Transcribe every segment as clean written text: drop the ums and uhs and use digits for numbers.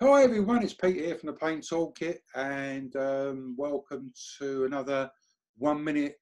Hi everyone, it's Pete here from the Paint Toolkit, and welcome to another 1-minute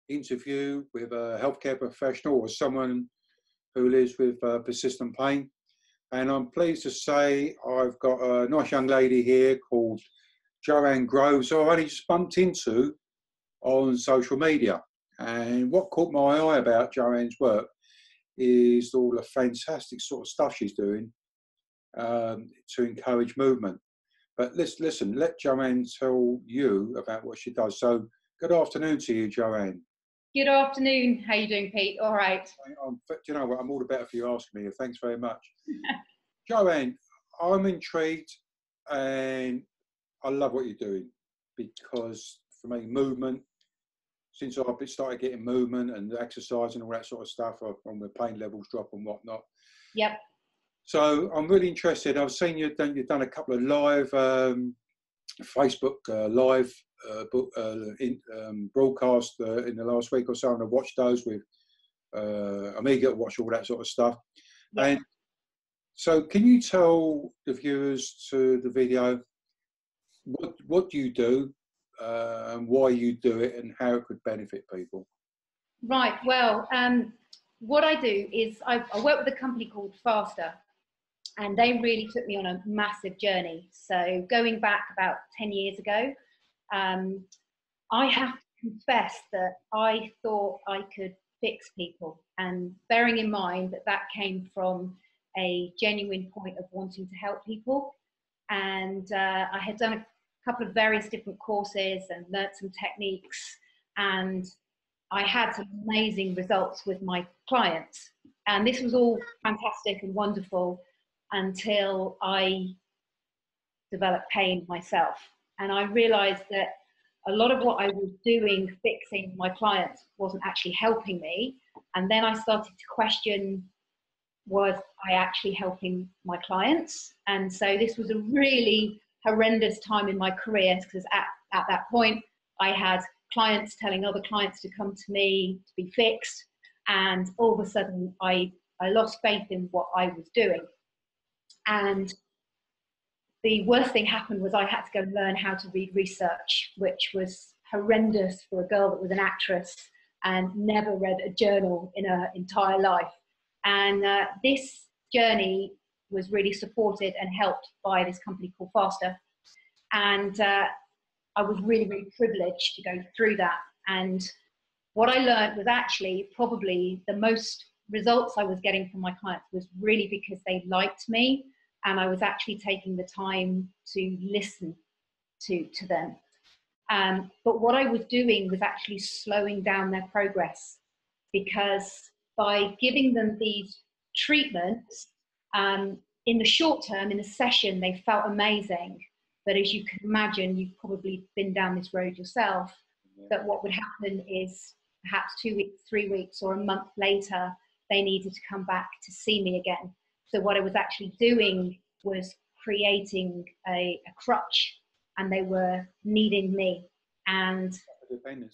interview with a healthcare professional or someone who lives with persistent pain. And I'm pleased to say I've got a nice young lady here called Joanne Groves, who I've only just bumped into on social media. And what caught my eye about Joanne's work is all the fantastic sort of stuff she's doing to encourage movement. But listen, let Joanne tell you about what she does. So good afternoon to you, Joanne. Good afternoon. How are you doing, Pete? All right. Do you know what? I'm all the better for you asking me. Thanks very much. Joanne, I'm intrigued and I love what you're doing, because for me, movement, since I've started getting movement and exercise and all that sort of stuff, when the pain levels drop and whatnot. Yep. So I'm really interested. I've seen you've done a couple of live Facebook live broadcast in the last week or so, and I've watched those with I'm eager to watch all that sort of stuff. Yep. And so can you tell the viewers to the video what do you do and why you do it and how it could benefit people? Right. Well, what I do is I work with a company called Faster. And they really took me on a massive journey. So going back about 10 years ago, I have to confess that I thought I could fix people. And bearing in mind that that came from a genuine point of wanting to help people. And I had done a couple of various different courses and learnt some techniques. And I had some amazing results with my clients. And this was all fantastic and wonderful, until I developed pain myself. And I realized that a lot of what I was doing, fixing my clients, wasn't actually helping me. And then I started to question, was I actually helping my clients? And so this was a really horrendous time in my career, because at that point, I had clients telling other clients to come to me to be fixed. And all of a sudden, I lost faith in what I was doing. And the worst thing happened was I had to go and learn how to read research, which was horrendous for a girl that was an actress and never read a journal in her entire life. And this journey was really supported and helped by this company called Faster. And I was really, really privileged to go through that. And what I learned was actually probably the most results I was getting from my clients was really because they liked me, and I was actually taking the time to listen to them. But what I was doing was actually slowing down their progress, because by giving them these treatments, in the short term, in a session, they felt amazing. But as you can imagine, you've probably been down this road yourself, that what would happen is perhaps 2 weeks, 3 weeks, or a month later, they needed to come back to see me again. So what I was actually doing was creating a crutch, and they were needing me. And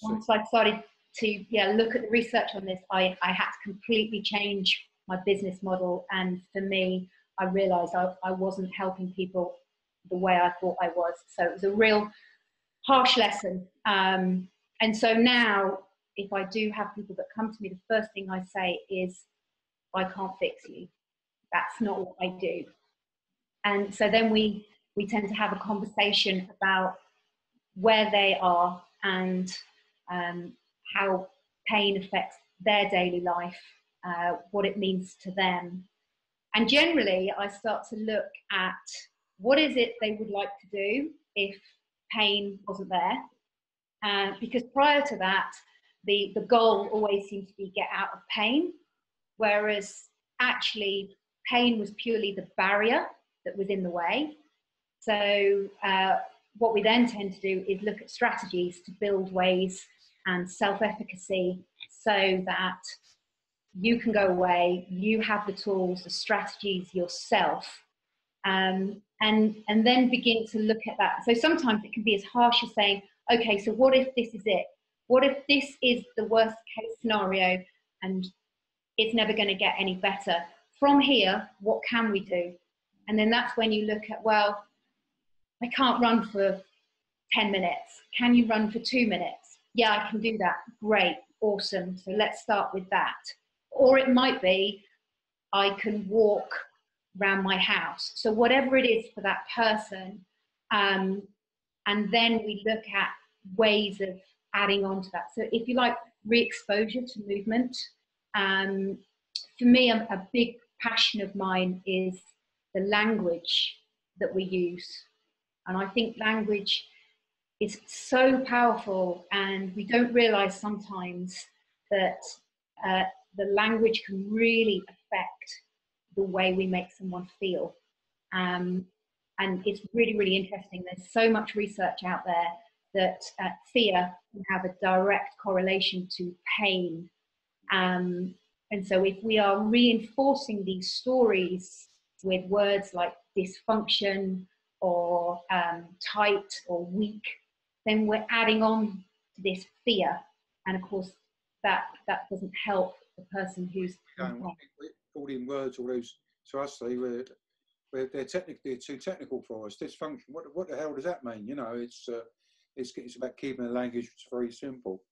once I started to look at the research on this, I had to completely change my business model. And for me, I realized I wasn't helping people the way I thought I was. So it was a real harsh lesson. And so now, if I do have people that come to me, the first thing I say is, I can't fix you. That's not what I do. And so then we tend to have a conversation about where they are and how pain affects their daily life, what it means to them. And generally, I start to look at what is it they would like to do if pain wasn't there. Because prior to that, the goal always seemed to be get out of pain. Whereas actually pain was purely the barrier that was in the way. So what we then tend to do is look at strategies to build ways and self-efficacy, so that you can go away, you have the tools, the strategies yourself, and then begin to look at that. So sometimes it can be as harsh as saying, okay, so what if this is it? What if this is the worst case scenario and it's never going to get any better? From here, what can we do? And then that's when you look at, well, I can't run for 10 minutes. Can you run for 2 minutes? Yeah, I can do that. Great, awesome. So let's start with that. Or it might be, I can walk around my house. So whatever it is for that person, and then we look at ways of adding on to that. So if you like, re-exposure to movement. For me, a big passion of mine is the language that we use. And I think language is so powerful, and we don't realize sometimes that the language can really affect the way we make someone feel. And it's really, really interesting. There's so much research out there that fear can have a direct correlation to pain. And so if we are reinforcing these stories with words like dysfunction or tight or weak, then we're adding on to this fear. And of course, that doesn't help the person who's all in words, all those, to us, they're too technical for us. Dysfunction, what the hell does that mean? You know, it's about keeping the language very simple.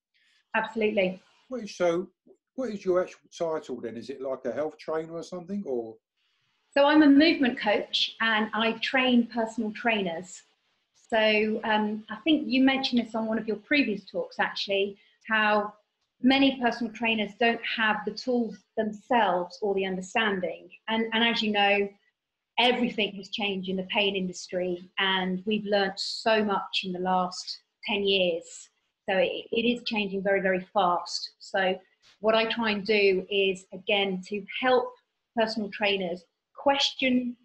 Absolutely. So what is your actual title then? Is it like a health trainer or something, or? So I'm a movement coach, and I train personal trainers. So I think you mentioned this on one of your previous talks, actually, how many personal trainers don't have the tools themselves or the understanding. And as you know, everything has changed in the pain industry, and we've learned so much in the last 10 years. So it is changing very, very fast. So what I try and do is, again, to help personal trainers question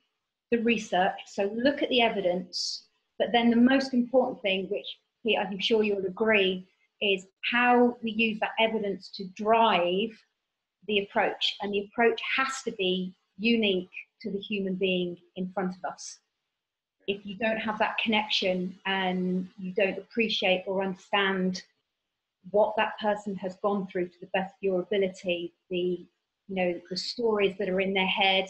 the research. So look at the evidence, but then the most important thing, which Pete, I'm sure you'll agree, is how we use that evidence to drive the approach. And the approach has to be unique to the human being in front of us. If you don't have that connection and you don't appreciate or understand what that person has gone through to the best of your ability, the stories that are in their head,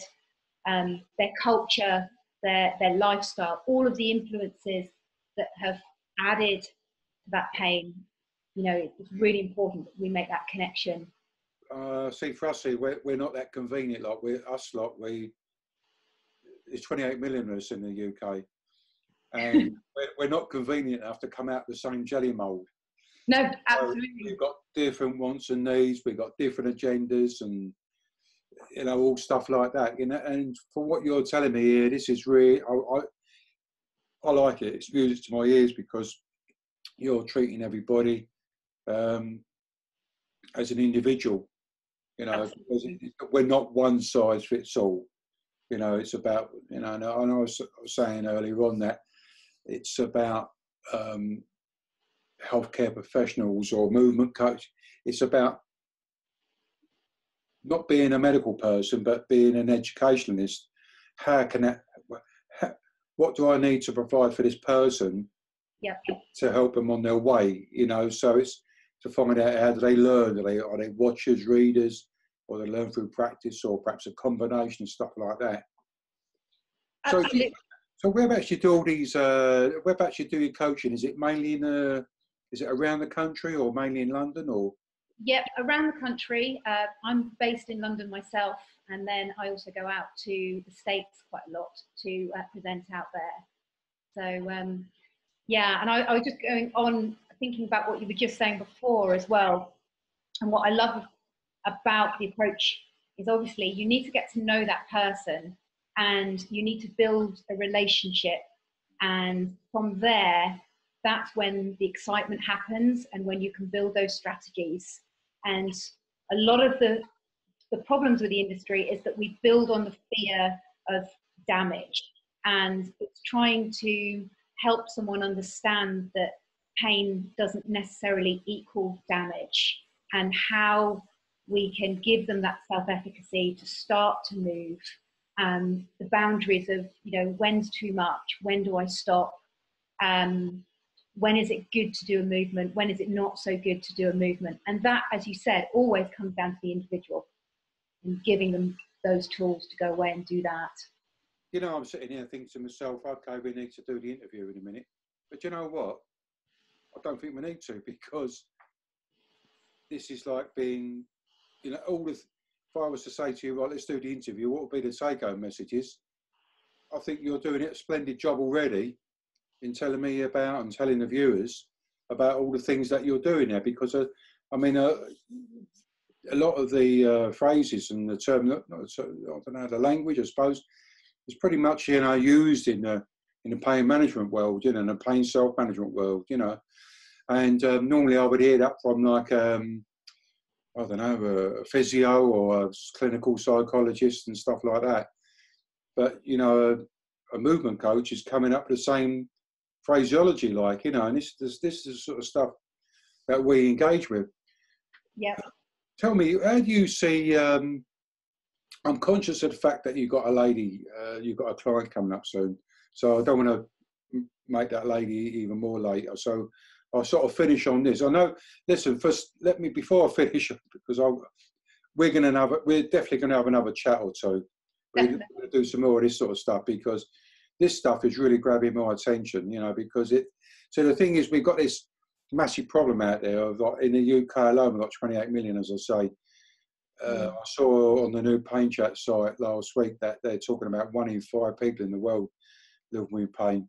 their culture, their lifestyle, all of the influences that have added to that pain, it's really important that we make that connection. See, for us, we're not that convenient. Like there's 28 million of us in the UK, and we're not convenient enough to come out the same jelly mould. No, absolutely. So we've got different wants and needs. We've got different agendas, and all stuff like that. And for what you're telling me here, this is really, I like it. It's music to my ears, because you're treating everybody as an individual. We're not one size fits all. It's about, and I was saying earlier on that it's about healthcare professionals or movement coach. It's about not being a medical person, but being an educationalist. What do I need to provide for this person to help them on their way? So it's to find out, how do they learn? Are they watchers, readers, or they learn through practice, or perhaps a combination of stuff like that? So whereabouts you do all these? Whereabouts you do your coaching? Is it mainly is it around the country, or mainly in London, or? Yep, around the country. I'm based in London myself, and then I also go out to the States quite a lot to present out there. So and I was just going on thinking about what you were just saying before as well. And what I love about the approach is, obviously you need to get to know that person, and you need to build a relationship. And from there, that's when the excitement happens, and when you can build those strategies. And a lot of the problems with the industry is that we build on the fear of damage, and it's trying to help someone understand that pain doesn't necessarily equal damage, and how we can give them that self-efficacy to start to move, and the boundaries of, when's too much, when do I stop, when is it good to do a movement, when is it not so good to do a movement. And that, as you said, always comes down to the individual, and giving them those tools to go away and do that. you know, I'm sitting here thinking to myself, okay, we need to do the interview in a minute. But you know what? I don't think we need to, because this is like being, you know, if I was to say to you, right, let's do the interview, what would be the take-home messages? I think you're doing a splendid job already in telling me about and telling the viewers about all the things that you're doing there, because I mean, a lot of the phrases and the term, I don't know, the language, I suppose, is pretty much, you know, used in the pain management world, you know, in the pain self-management world, you know. And normally I would hear that from like, I don't know, a physio or a clinical psychologist and stuff like that. But, you know, a movement coach is coming up with the same phraseology, like, you know, and this is the sort of stuff that we engage with. Yeah. Tell me, how do you see, I'm conscious of the fact that you've got a lady, you've got a client coming up soon, so I don't want to make that lady even more later. So I'll sort of finish on this. I know, listen, first, before I finish, because we're definitely going to have another chat or two. We're going to do some more of this sort of stuff, because this stuff is really grabbing my attention, you know, because so the thing is, we've got this massive problem out there of, like, in the UK alone, we've got 28 million, as I say. I saw on the new Pain Chat site last week that they're talking about 1 in 5 people in the world living with pain.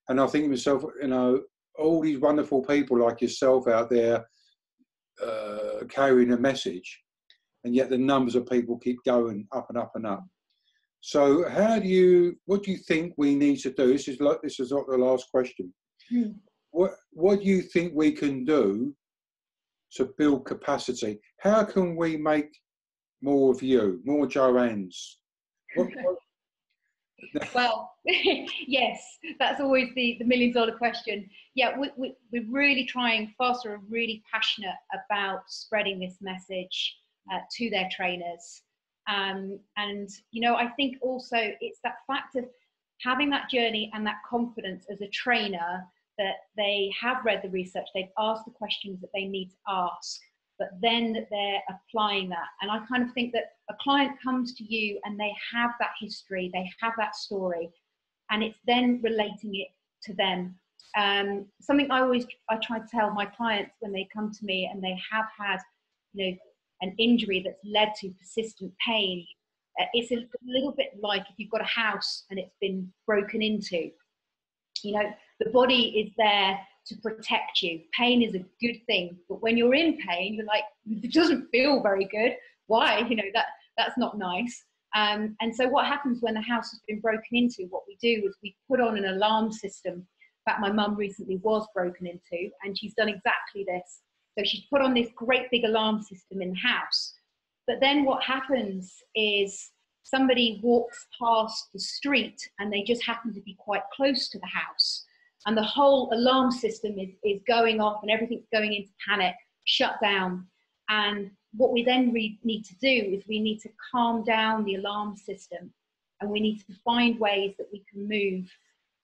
And I think to myself, you know, all these wonderful people like yourself out there carrying a message, and yet the numbers of people keep going up and up and up. So what do you think we need to do? This is like the last question. What do you think we can do to build capacity? How can we make more of you, more Joannes? Well, yes, that's always the $1,000,000 question. Yeah, we're really trying. Faster are really passionate about spreading this message to their trainers. And, you know, I think also it's that fact of having that journey and that confidence as a trainer, that they have read the research, they've asked the questions that they need to ask, but then that they're applying that. And I kind of think that a client comes to you and they have that history, they have that story, and it's then relating it to them. Something I try to tell my clients when they come to me and they have had, you know, an injury that's led to persistent pain, it's a little bit like if you've got a house and it's been broken into. You know, the body is there to protect you. Pain is a good thing, but when you're in pain, you're like, it doesn't feel very good. Why? You know, that's not nice. And so what happens when the house has been broken into, what we do is we put on an alarm system. In fact, my mum recently was broken into, and she's done exactly this. So she's put on this great big alarm system in the house. But then what happens is somebody walks past the street and they just happen to be quite close to the house. And the whole alarm system is going off and everything's going into panic, shut down. And what we then need to do is we need to calm down the alarm system, and we need to find ways that we can move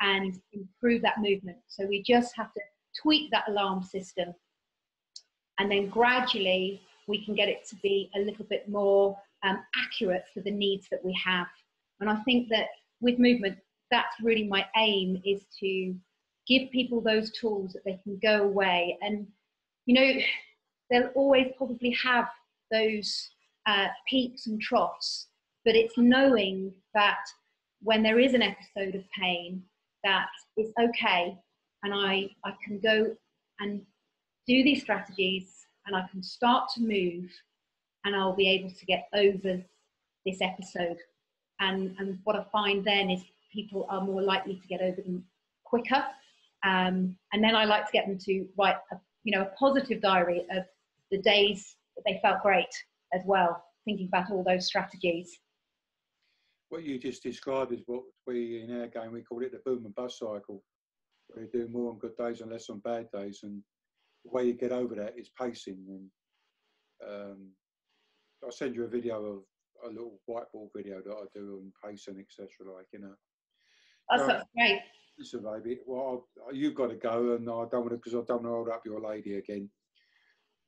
and improve that movement. So we just have to tweak that alarm system, and then gradually we can get it to be a little bit more accurate for the needs that we have. And I think that with movement, that's really my aim, is to give people those tools that they can go away. And, you know, they'll always probably have those peaks and troughs, but it's knowing that when there is an episode of pain, that it's okay, and I can go and do these strategies, and I can start to move, and I'll be able to get over this episode. And what I find then is people are more likely to get over them quicker. And then I like to get them to write a positive diary of the days that they felt great as well, thinking about all those strategies. What you just described is what we, in our game, we call it the boom and bust cycle, where you do more on good days and less on bad days. And the way you get over that is pacing. And I'll send you a video of a little whiteboard video that I do on pacing, etc. Like, you know. That's great. Listen, baby. Well, you've got to go, and I don't want to, because I don't want to hold up your lady again.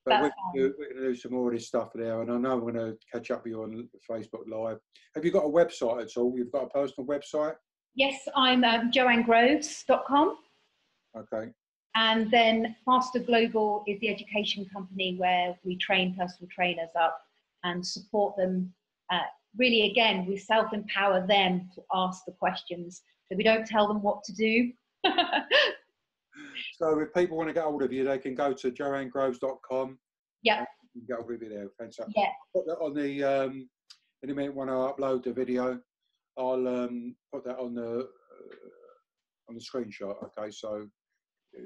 But That's we're going to do some more of this stuff there, and I know I'm going to catch up with you on Facebook Live. Have you got a website at all? You've got a personal website? Yes, I'm joannegroves.com. Okay. And then Faster Global is the education company where we train personal trainers up and support them. Really, again, we self-empower them to ask the questions. So we don't tell them what to do. So if people want to get hold of you, they can go to joannegroves.com. Yeah. Get hold of you there. Fantastic. Yeah. Put that on the, in a minute when I upload the video, I'll put that on the screenshot. Okay, so.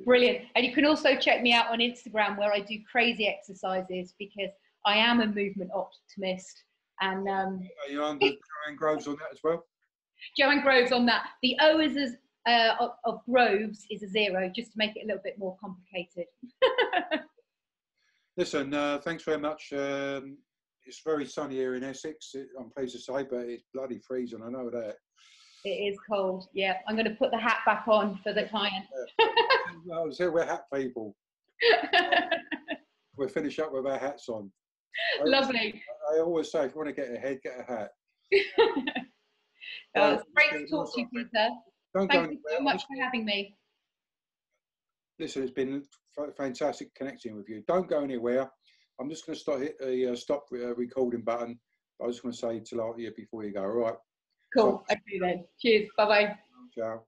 Brilliant. And you can also check me out on Instagram where I do crazy exercises because I am a movement optimist. And are you under Joanne Groves on that as well? Joanne Groves on that. The O is of Groves is a 0, just to make it a little bit more complicated. Listen, thanks very much. It's very sunny here in Essex, I'm pleased to say, but it's bloody freezing, I know that. It is cold, yeah. I'm going to put the hat back on for the client. Well, so we're hat people. We'll finish up with our hats on. Lovely. I always say, if you want to get ahead, get a hat. It's great to talk to you, Peter. Thank you so much for having me. Listen, it's been fantastic connecting with you. Don't go anywhere. I'm just going to hit the stop recording button. I was just going to say to you before you go. All right. Cool. Okay then. Cheers. Bye-bye. Ciao.